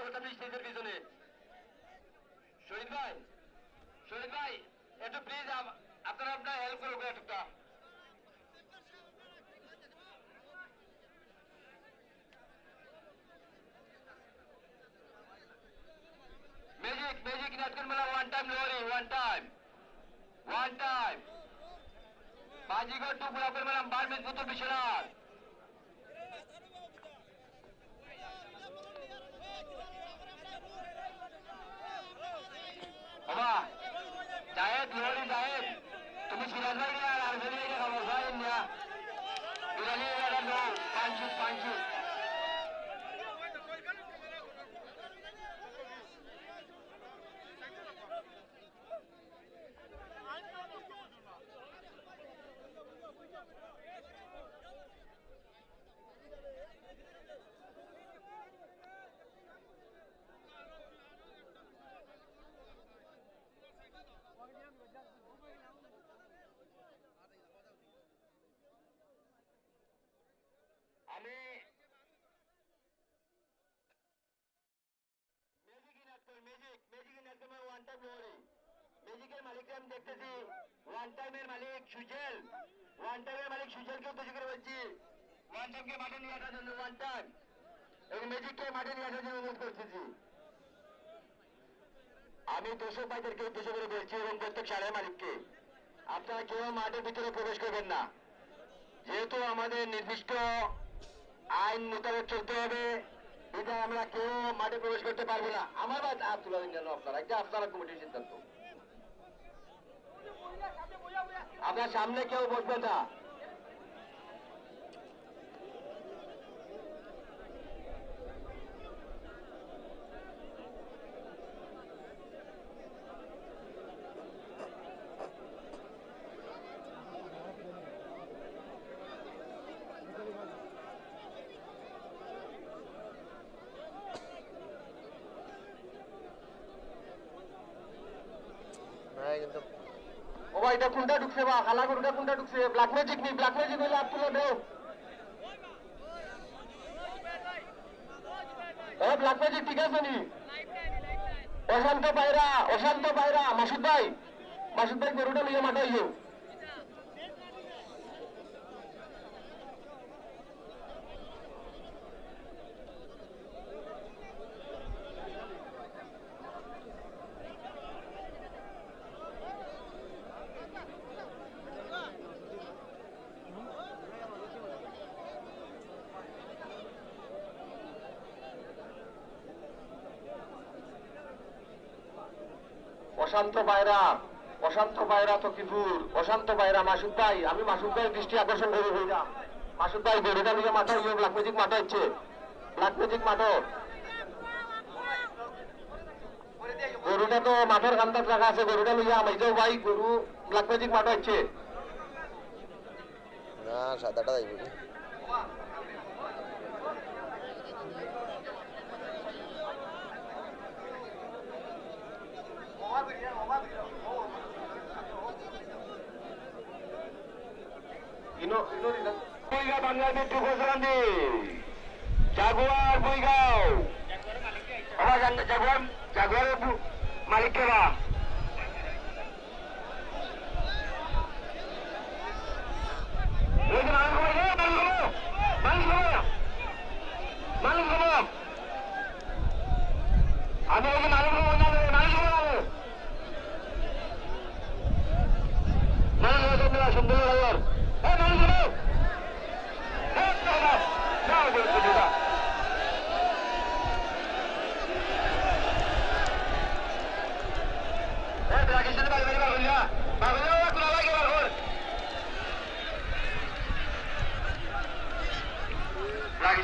কলকাতা স্টেজের পিছনে। শহীদ ভাই একটু প্লিজ আপনারা আপনার হেল্প করবো একটুটা। ম্যাজিক নাচকের মেলা ওয়ান টাইম লোয়ারি ওয়ান টাইম বাজিগর টু গোলাপের মেলা বারমেন পুত্র বিশ্বনাথ। বাবা জাহেদ লোহারি জাহেদ তুমি সিরাজ ভাই আর আরজেল ভাই খাবো ভাই না ইরানি এলাকা নো পাঁচু আমি ম্যাজিকের মালিককে আমি দেখতেছি ওয়ান টাইমের মালিক সুজেলকে উদ্দেশ্য করে বলছি ওয়ান টাইমকে মাঠে নিয়ে আসার জন্য ওয়ান টাইম এবং ম্যাজিককে মাঠে নিয়ে আসার জন্য অনুরোধ করতেছি। আমি দর্শক ভাইদেরকে উদ্দেশ্য করে বলছি এবং প্রত্যেক সারের মালিককে আপনারা কেউ মাঠের ভিতরে প্রবেশ করবেন না, যেহেতু আমাদের নির্দিষ্ট আইন মোতাবেক চলতে হবে, এটা আমরা কেউ মাঠে প্রবেশ করতে পারবো না। আমার বাদ হাত তুলে দিন যেন আপনারা, এটা আপনারা কমিটির সিদ্ধান্ত। আপনার সামনে কেউ বসবে না। ও ভাই এটা কোনটা ঢুকছে বা কালা গরুটা কোনটা ঢুকছে? ব্ল্যাক ম্যাজিক নি, ব্ল্যাক ম্যাজিক হইলে তুলে দেও। ব্ল্যাক ম্যাজিক ঠিক আছে নি? অশান্ত পায়রা মাসুদ ভাই গরুটা নিয়ে মাঠে আইও। অশান্ত পায়রা তকিপুর, অশান্ত পায়রা মাসুদ ভাই, আমি মাসুদ ভাইয়ের দৃষ্টি আকর্ষণ করে হইলাম। মাসুদ ভাই গরুটা নিয়ে মাথা হইল, ব্ল্যাক ম্যাজিক মাথা হচ্ছে, ব্ল্যাক ম্যাজিক মাঠো। গরুটা তো মাথার কান্দাত রাখা আছে, গরুটা লইয়া আমাইজাও ভাই, গরু ব্ল্যাক ম্যাজিক মাঠা হচ্ছে না সাদাটা যাইব বাংলাদেশ জাগুয়ার বইগাঁও জাগুয়ারের মালিক কেবা আমি সুন্দর Lagi